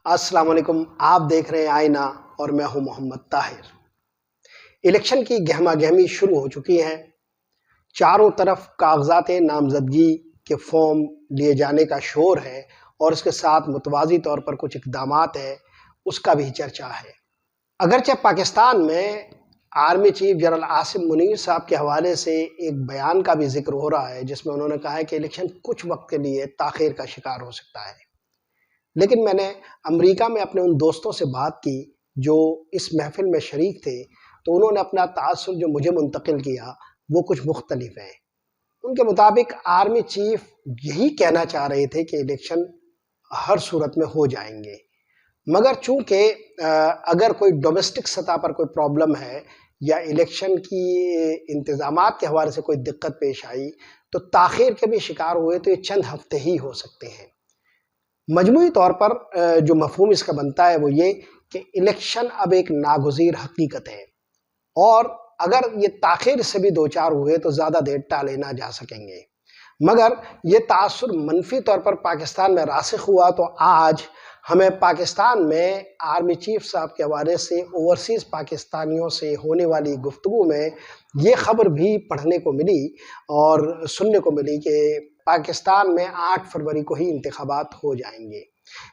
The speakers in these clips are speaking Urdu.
السلام علیکم، آپ دیکھ رہے ہیں آئینہ اور میں ہوں محمد طاہر۔ الیکشن کی گہما گہمی شروع ہو چکی ہے۔ چاروں طرف کاغذات نامزدگی کے فارم لیے جانے کا شور ہے اور اس کے ساتھ متوازی طور پر کچھ اقدامات ہیں، اس کا بھی چرچا ہے۔ اگرچہ پاکستان میں army chief general Asim Munir صاحب کے حوالے سے ایک بیان کا بھی ذکر ہو رہا ہے جس میں انہوں نے کہا ہے کہ الیکشن کچھ وقت کے لیے تاخیر کا شکار ہو سکتا ہے، لیکن میں نے امریکہ میں اپنے ان دوستوں سے بات کی جو اس محفل میں شریک تھے، تو انہوں نے اپنا تاثر جو مجھے منتقل کیا وہ کچھ مختلف ہے۔ ان کے مطابق آرمی چیف یہی کہنا چاہ رہے تھے کہ الیکشن ہر صورت میں ہو جائیں گے، مگر چونکہ اگر کوئی ڈومیسٹک سطح پر کوئی پرابلم ہے یا الیکشن کی انتظامات کے حوالے سے کوئی دقت پیش آئی تو تاخیر کے بھی شکار ہوئے تو یہ چند ہفتے ہی ہو سکتے ہیں۔ مجموعی طور پر جو مفہوم اس کا بنتا ہے وہ یہ کہ الیکشن اب ایک ناگزیر حقیقت ہے، اور اگر یہ تاخیر سے بھی دوچار ہوئے تو زیادہ دیر ٹالے نہ جا سکیں گے۔ مگر یہ تاثر منفی طور پر پاکستان میں راسخ ہوا تو آج ہمیں پاکستان میں آرمی چیف صاحب کے حوالے سے اوورسیز پاکستانیوں سے ہونے والی گفتگو میں یہ خبر بھی پڑھنے کو ملی اور سننے کو ملی کہ پاکستان میں 8 فروری کو ہی انتخابات ہو جائیں گے۔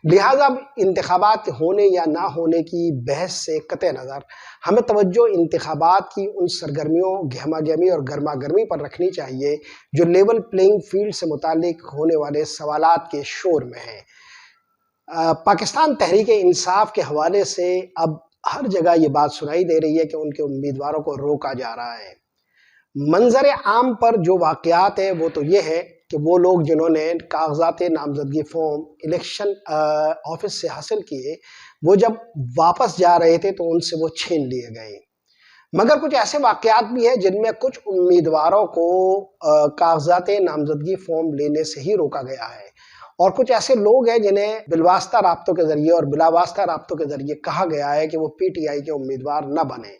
لہٰذا انتخابات ہونے یا نہ ہونے کی بحث سے قطع نظر ہمیں توجہ انتخابات کی ان سرگرمیوں، گہما گہمی اور گرما گرمی پر رکھنی چاہیے جو لیول پلینگ فیلڈ سے متعلق ہونے والے سوالات کے شور میں ہیں۔ پاکستان تحریک انصاف کے حوالے سے اب ہر جگہ یہ بات سنائی دے رہی ہے کہ ان کے امیدواروں کو روکا جا رہا ہے۔ منظر عام پر جو واقعات ہیں وہ تو یہ ہے کہ وہ لوگ جنہوں نے کاغذات نامزدگی فارم الیکشن آفس سے حاصل کیے، وہ جب واپس جا رہے تھے تو ان سے وہ چھین لیے گئے۔ مگر کچھ ایسے واقعات بھی ہیں جن میں کچھ امیدواروں کو کاغذات نامزدگی فارم لینے سے ہی روکا گیا ہے، اور کچھ ایسے لوگ ہیں جنہیں بالواسطہ رابطوں کے ذریعے اور بلا واسطہ رابطوں کے ذریعے کہا گیا ہے کہ وہ پی ٹی آئی کے امیدوار نہ بنیں۔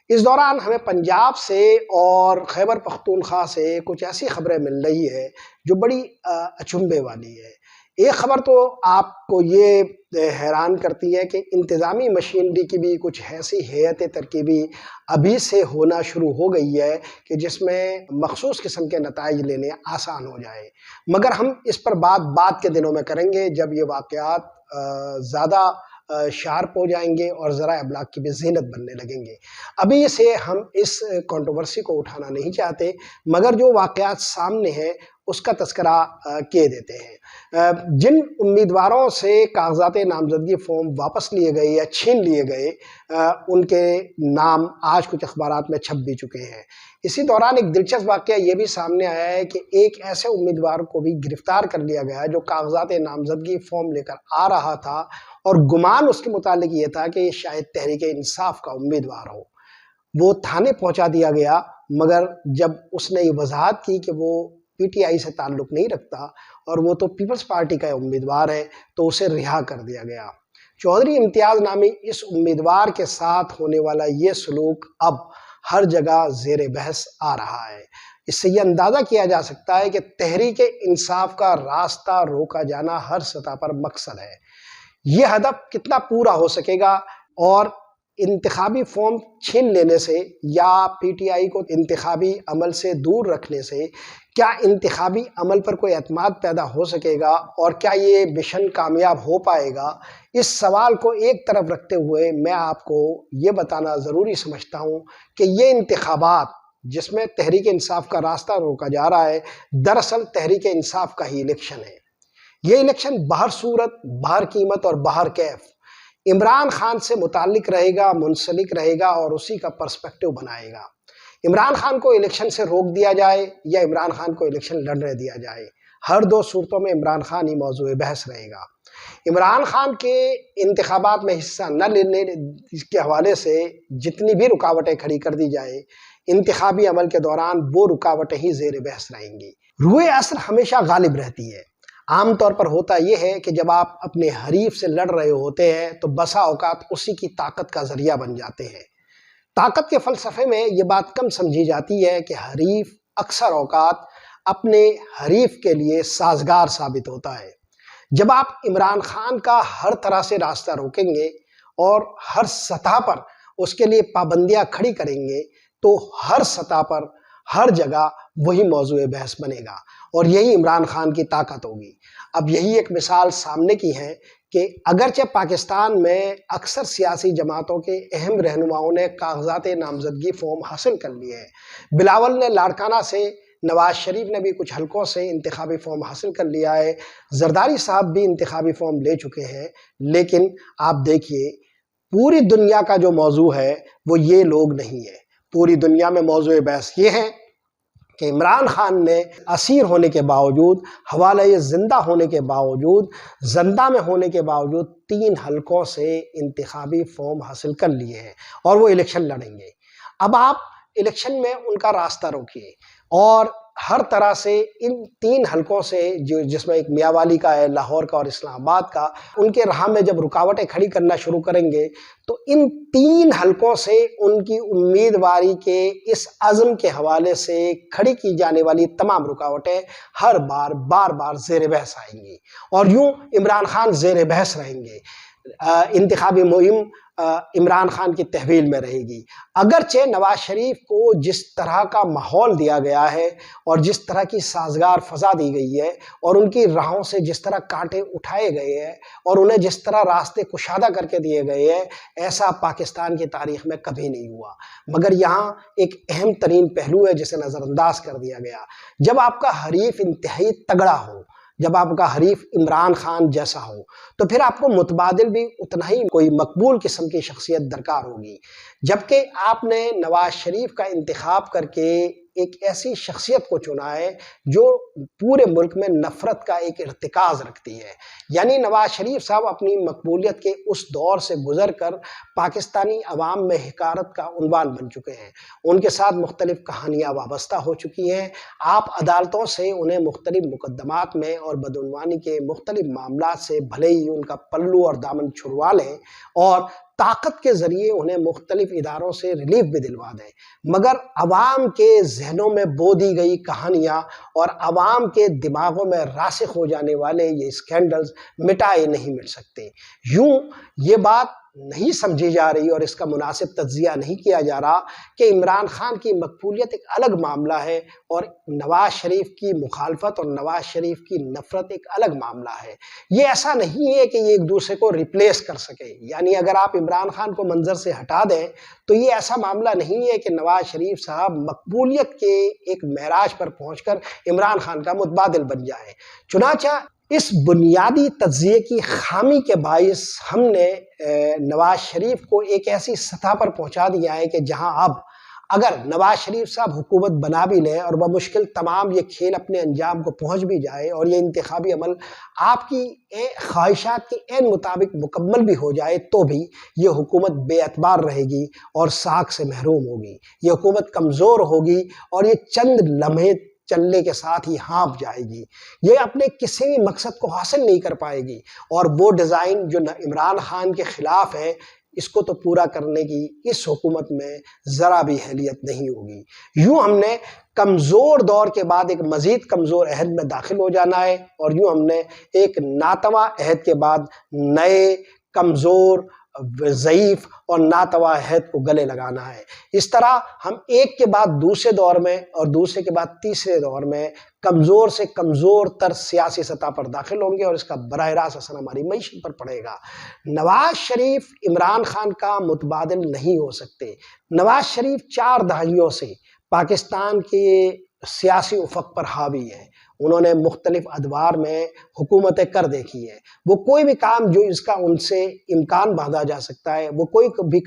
اس دوران ہمیں پنجاب سے اور خیبر پختونخوا سے کچھ ایسی خبریں مل رہی ہے جو بڑی اچنبھے والی ہے۔ ایک خبر تو آپ کو یہ حیران کرتی ہے کہ انتظامی مشینری کی بھی کچھ ایسی ہیئت ترکیبی ابھی سے ہونا شروع ہو گئی ہے کہ جس میں مخصوص قسم کے نتائج لینے آسان ہو جائے، مگر ہم اس پر بات بعد کے دنوں میں کریں گے جب یہ واقعات زیادہ شارپ ہو جائیں گے اور ذرائع ابلاغ کی بھی زینت بننے لگیں گے۔ ابھی سے ہم اس کنٹروورسی کو اٹھانا نہیں چاہتے، مگر جو واقعات سامنے ہیں اس کا تذکرہ کیے دیتے ہیں۔ جن امیدواروں سے کاغذات نامزدگی فارم واپس لیے گئے یا چھین لیے گئے، ان کے نام آج کچھ اخبارات میں چھپ بھی چکے ہیں۔ اسی دوران ایک دلچسپ واقعہ یہ بھی سامنے آیا ہے کہ ایک ایسے امیدوار کو بھی گرفتار کر لیا گیا جو کاغذات نامزدگی فارم لے کر آ رہا تھا، اور گمان اس کے متعلق یہ تھا کہ یہ شاید تحریک انصاف کا امیدوار ہو۔ وہ تھانے پہنچا دیا گیا، مگر جب اس نے یہ وضاحت کی کہ وہ پی ٹی آئی سے تعلق نہیں رکھتا اور وہ تو پیپلز پارٹی کا امیدوار ہے، تو اسے رہا کر دیا گیا۔ چودھری امتیاز نامی اس امیدوار کے ساتھ ہونے والا یہ سلوک اب ہر جگہ زیر بحث آ رہا ہے۔ اس سے یہ اندازہ کیا جا سکتا ہے کہ تحریک انصاف کا راستہ روکا جانا ہر سطح پر مقصد ہے۔ یہ ہدف کتنا پورا ہو سکے گا، اور انتخابی فارم چھین لینے سے یا پی ٹی آئی کو انتخابی عمل سے دور رکھنے سے کیا انتخابی عمل پر کوئی اعتماد پیدا ہو سکے گا، اور کیا یہ مشن کامیاب ہو پائے گا، اس سوال کو ایک طرف رکھتے ہوئے میں آپ کو یہ بتانا ضروری سمجھتا ہوں کہ یہ انتخابات جس میں تحریک انصاف کا راستہ روکا جا رہا ہے، دراصل تحریک انصاف کا ہی الیکشن ہے۔ یہ الیکشن بہر صورت، بہر قیمت اور بہر کیف عمران خان سے متعلق رہے گا، منسلک رہے گا اور اسی کا پرسپیکٹو بنائے گا۔ عمران خان کو الیکشن سے روک دیا جائے یا عمران خان کو الیکشن لڑنے دیا جائے، ہر دو صورتوں میں عمران خان ہی موضوع بحث رہے گا۔ عمران خان کے انتخابات میں حصہ نہ لینے کے حوالے سے جتنی بھی رکاوٹیں کھڑی کر دی جائے، انتخابی عمل کے دوران وہ رکاوٹیں ہی زیر بحث رہیں گی۔ روئے اصل ہمیشہ غالب رہتی ہے۔ عام طور پر ہوتا یہ ہے کہ جب آپ اپنے حریف سے لڑ رہے ہوتے ہیں تو بسا اوقات اسی کی طاقت کا ذریعہ بن جاتے ہیں۔ طاقت کے فلسفے میں یہ بات کم سمجھی جاتی ہے کہ حریف اکثر اوقات اپنے حریف کے لیے سازگار ثابت ہوتا ہے۔ جب آپ عمران خان کا ہر طرح سے راستہ روکیں گے اور ہر سطح پر اس کے لیے پابندیاں کھڑی کریں گے تو ہر سطح پر ہر جگہ وہی موضوع بحث بنے گا، اور یہی عمران خان کی طاقت ہوگی۔ اب یہی ایک مثال سامنے کی ہے کہ اگرچہ پاکستان میں اکثر سیاسی جماعتوں کے اہم رہنماؤں نے کاغذات نامزدگی فارم حاصل کر لیے ہیں، بلاول نے لاڑکانہ سے، نواز شریف نے بھی کچھ حلقوں سے انتخابی فارم حاصل کر لیا ہے، زرداری صاحب بھی انتخابی فارم لے چکے ہیں، لیکن آپ دیکھیے پوری دنیا کا جو موضوع ہے وہ یہ لوگ نہیں ہے۔ پوری دنیا میں موضوع بحث یہ ہے کہ عمران خان نے اسیر ہونے کے باوجود، حوالہ زندہ ہونے کے باوجود، زندہ میں ہونے کے باوجود 3 حلقوں سے انتخابی فارم حاصل کر لیے ہیں اور وہ الیکشن لڑیں گے۔ اب آپ الیکشن میں ان کا راستہ روکیے اور ہر طرح سے ان 3 حلقوں سے، جس میں ایک میاں والی کا ہے، لاہور کا اور اسلام آباد کا، ان کے راہ میں جب رکاوٹیں کھڑی کرنا شروع کریں گے تو ان 3 حلقوں سے ان کی امیدواری کے اس عزم کے حوالے سے کھڑی کی جانے والی تمام رکاوٹیں ہر بار بار زیر بحث آئیں گی، اور یوں عمران خان زیر بحث رہیں گے۔ انتخابی مہم عمران خان کی تحویل میں رہے گی۔ اگرچہ نواز شریف کو جس طرح کا ماحول دیا گیا ہے اور جس طرح کی سازگار فضا دی گئی ہے اور ان کی راہوں سے جس طرح کانٹے اٹھائے گئے ہیں اور انہیں جس طرح راستے کشادہ کر کے دیے گئے ہیں، ایسا پاکستان کی تاریخ میں کبھی نہیں ہوا۔ مگر یہاں ایک اہم ترین پہلو ہے جسے نظر انداز کر دیا گیا۔ جب آپ کا حریف انتہائی تگڑا ہو، جب آپ کا حریف عمران خان جیسا ہو، تو پھر آپ کو متبادل بھی اتنا ہی کوئی مقبول قسم کی شخصیت درکار ہوگی۔ جبکہ آپ نے نواز شریف کا انتخاب کر کے ایک ایسی شخصیت کو چنا ہے جو پورے ملک میں نفرت کا ایک ارتکاز رکھتی ہے۔ یعنی نواز شریف صاحب اپنی مقبولیت کے اس دور سے گزر کر پاکستانی عوام میں حقارت کا عنوان بن چکے ہیں۔ ان کے ساتھ مختلف کہانیاں وابستہ ہو چکی ہیں۔ آپ عدالتوں سے انہیں مختلف مقدمات میں اور بدعنوانی کے مختلف معاملات سے بھلے ہی ان کا پلو اور دامن چھڑوا لیں اور طاقت کے ذریعے انہیں مختلف اداروں سے ریلیف بھی دلوا دیں، مگر عوام کے ذہنوں میں بو دی گئی کہانیاں اور عوام کے دماغوں میں راسخ ہو جانے والے یہ اسکینڈلز مٹائے نہیں مل سکتے۔ یوں یہ بات نہیں سمجھی جا رہی اور اس کا مناسب تجزیہ نہیں کیا جا رہا کہ عمران خان کی مقبولیت ایک الگ معاملہ ہے اور نواز شریف کی مخالفت اور نواز شریف کی نفرت ایک الگ معاملہ ہے۔ یہ ایسا نہیں ہے کہ یہ ایک دوسرے کو ریپلیس کر سکے، یعنی اگر آپ عمران خان کو منظر سے ہٹا دیں تو یہ ایسا معاملہ نہیں ہے کہ نواز شریف صاحب مقبولیت کے ایک معراج پر پہنچ کر عمران خان کا متبادل بن جائیں۔ چنانچہ اس بنیادی تجزیے کی خامی کے باعث ہم نے نواز شریف کو ایک ایسی سطح پر پہنچا دیا ہے کہ جہاں اب اگر نواز شریف صاحب حکومت بنا بھی لیں اور بمشکل تمام یہ کھیل اپنے انجام کو پہنچ بھی جائے اور یہ انتخابی عمل آپ کی خواہشات کے عین مطابق مکمل بھی ہو جائے، تو بھی یہ حکومت بے اعتبار رہے گی اور ساکھ سے محروم ہوگی۔ یہ حکومت کمزور ہوگی اور یہ چند لمحے چلنے کے ساتھ ہی ہانپ جائے گی۔ یہ اپنے کسی بھی مقصد کو حاصل نہیں کر پائے گی، اور وہ ڈیزائن جو عمران خان کے خلاف ہے اس کو تو پورا کرنے کی اس حکومت میں ذرا بھی اہلیت نہیں ہوگی۔ یوں ہم نے کمزور دور کے بعد ایک مزید کمزور عہد میں داخل ہو جانا ہے، اور یوں ہم نے ایک ناتواں عہد کے بعد نئے کمزور، ضعیف اور ناتواں عہد کو گلے لگانا ہے۔ اس طرح ہم ایک کے بعد دوسرے دور میں اور دوسرے کے بعد تیسرے دور میں کمزور سے کمزور تر سیاسی سطح پر داخل ہوں گے، اور اس کا براہ راست اثر ہماری معیشت پر پڑے گا۔ نواز شریف عمران خان کا متبادل نہیں ہو سکتے۔ نواز شریف 4 دہائیوں سے پاکستان کے سیاسی افق پر حاوی ہیں۔ انہوں نے مختلف ادوار میں حکومتیں کر دیکھی ہیں۔ وہ کوئی بھی کام جو اس کا ان سے امکان باندھا جا سکتا ہے، وہ کوئی بھی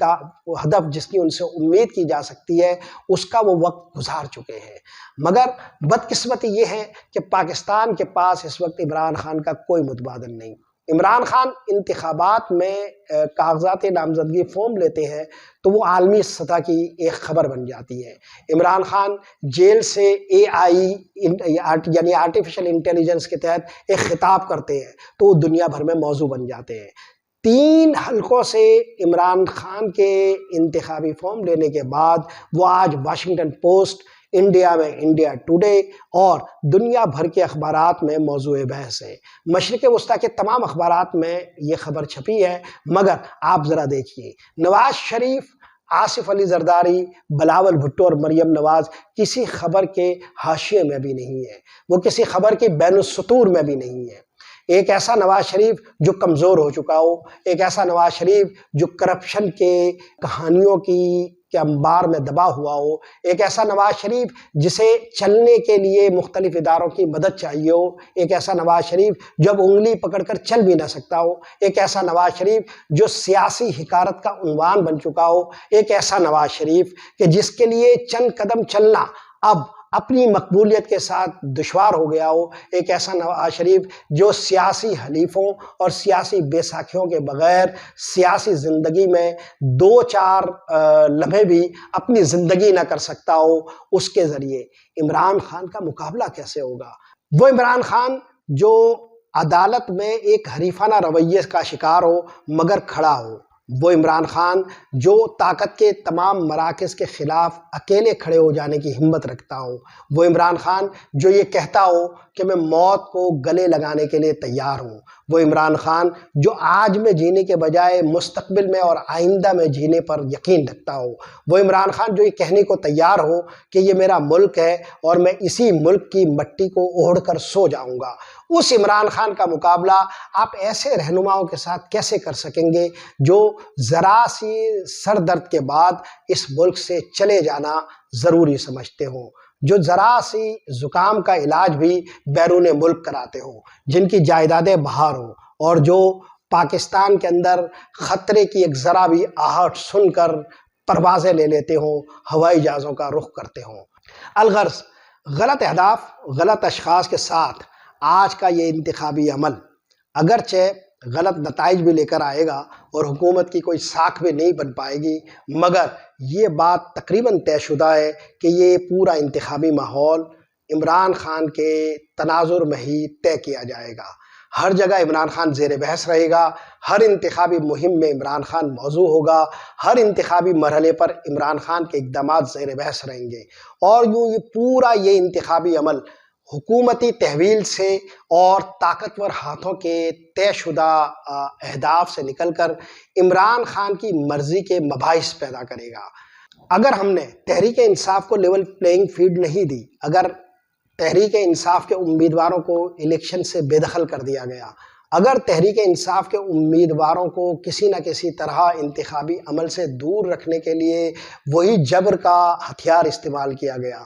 ہدف جس کی ان سے امید کی جا سکتی ہے، اس کا وہ وقت گزار چکے ہیں۔ مگر بدقسمتی یہ ہے کہ پاکستان کے پاس اس وقت عمران خان کا کوئی متبادل نہیں۔ عمران خان انتخابات میں کاغذات نامزدگی فارم لیتے ہیں تو وہ عالمی سطح کی ایک خبر بن جاتی ہے۔ عمران خان جیل سے AI یعنی آرٹیفیشل انٹیلیجنس کے تحت ایک خطاب کرتے ہیں تو وہ دنیا بھر میں موضوع بن جاتے ہیں۔ 3 حلقوں سے عمران خان کے انتخابی فارم لینے کے بعد وہ آج واشنگٹن پوسٹ، انڈیا میں انڈیا ٹوڈے اور دنیا بھر کے اخبارات میں موضوع بحث ہے۔ مشرق وسطیٰ کے تمام اخبارات میں یہ خبر چھپی ہے، مگر آپ ذرا دیکھیے، نواز شریف، آصف علی زرداری، بلاول بھٹو اور مریم نواز کسی خبر کے حاشیے میں بھی نہیں ہے، وہ کسی خبر کے بین السطور میں بھی نہیں ہے۔ ایک ایسا نواز شریف جو کمزور ہو چکا ہو، ایک ایسا نواز شریف جو کرپشن کے کہانیوں کے انبار میں دبا ہوا ہو، ایک ایسا نواز شریف جسے چلنے کے لیے مختلف اداروں کی مدد چاہیے ہو، ایک ایسا نواز شریف جو اب انگلی پکڑ کر چل بھی نہ سکتا ہو، ایک ایسا نواز شریف جو سیاسی حقارت کا عنوان بن چکا ہو، ایک ایسا نواز شریف کہ جس کے لیے چند قدم چلنا اب اپنی مقبولیت کے ساتھ دشوار ہو گیا ہو، ایک ایسا نواز شریف جو سیاسی حلیفوں اور سیاسی بیساکھیوں کے بغیر سیاسی زندگی میں دو چار لمحے بھی اپنی زندگی نہ کر سکتا ہو، اس کے ذریعے عمران خان کا مقابلہ کیسے ہوگا؟ وہ عمران خان جو عدالت میں ایک حریفانہ رویے کا شکار ہو مگر کھڑا ہو، وہ عمران خان جو طاقت کے تمام مراکز کے خلاف اکیلے کھڑے ہو جانے کی ہمت رکھتا ہو، وہ عمران خان جو یہ کہتا ہو کہ میں موت کو گلے لگانے کے لیے تیار ہوں، وہ عمران خان جو آج میں جینے کے بجائے مستقبل میں اور آئندہ میں جینے پر یقین رکھتا ہو، وہ عمران خان جو یہ کہنے کو تیار ہو کہ یہ میرا ملک ہے اور میں اسی ملک کی مٹی کو اوڑھ کر سو جاؤں گا، اس عمران خان کا مقابلہ آپ ایسے رہنماؤں کے ساتھ کیسے کر سکیں گے جو ذرا سی سر درد کے بعد اس ملک سے چلے جانا ضروری سمجھتے ہوں، جو ذرا سی زکام کا علاج بھی بیرون ملک کراتے ہوں، جن کی جائیدادیں باہر ہوں اور جو پاکستان کے اندر خطرے کی ایک ذرا بھی آہٹ سن کر پروازیں لے لیتے ہوں، ہوائی جہازوں کا رخ کرتے ہوں۔ الغرض غلط اہداف، غلط اشخاص کے ساتھ آج کا یہ انتخابی عمل اگرچہ غلط نتائج بھی لے کر آئے گا اور حکومت کی کوئی ساکھ بھی نہیں بن پائے گی، مگر یہ بات تقریباً طے شدہ ہے کہ یہ پورا انتخابی ماحول عمران خان کے تناظر میں ہی طے کیا جائے گا۔ ہر جگہ عمران خان زیر بحث رہے گا، ہر انتخابی مہم میں عمران خان موضوع ہوگا، ہر انتخابی مرحلے پر عمران خان کے اقدامات زیر بحث رہیں گے، اور یوں یہ پورا یہ انتخابی عمل حکومتی تحویل سے اور طاقتور ہاتھوں کے طے شدہ اہداف سے نکل کر عمران خان کی مرضی کے مباحث پیدا کرے گا۔ اگر ہم نے تحریک انصاف کو لیول پلینگ فیلڈ نہیں دی، اگر تحریک انصاف کے امیدواروں کو الیکشن سے بے دخل کر دیا گیا، اگر تحریک انصاف کے امیدواروں کو کسی نہ کسی طرح انتخابی عمل سے دور رکھنے کے لیے وہی جبر کا ہتھیار استعمال کیا گیا،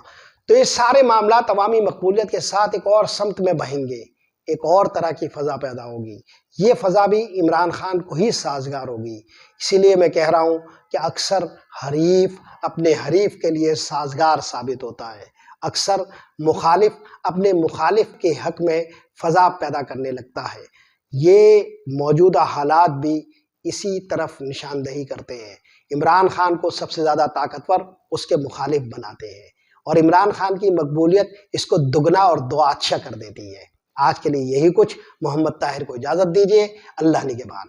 تو یہ سارے معاملات عوامی مقبولیت کے ساتھ ایک اور سمت میں بہیں گے، ایک اور طرح کی فضا پیدا ہوگی۔ یہ فضا بھی عمران خان کو ہی سازگار ہوگی۔ اسی لیے میں کہہ رہا ہوں کہ اکثر حریف اپنے حریف کے لیے سازگار ثابت ہوتا ہے، اکثر مخالف اپنے مخالف کے حق میں فضا پیدا کرنے لگتا ہے۔ یہ موجودہ حالات بھی اسی طرف نشاندہی کرتے ہیں۔ عمران خان کو سب سے زیادہ طاقتور اس کے مخالف بناتے ہیں، اور عمران خان کی مقبولیت اس کو دگنا اور دعاچھا کر دیتی ہے۔ آج کے لیے یہی کچھ۔ محمد طاہر کو اجازت دیجیے۔ اللہ نگہبان۔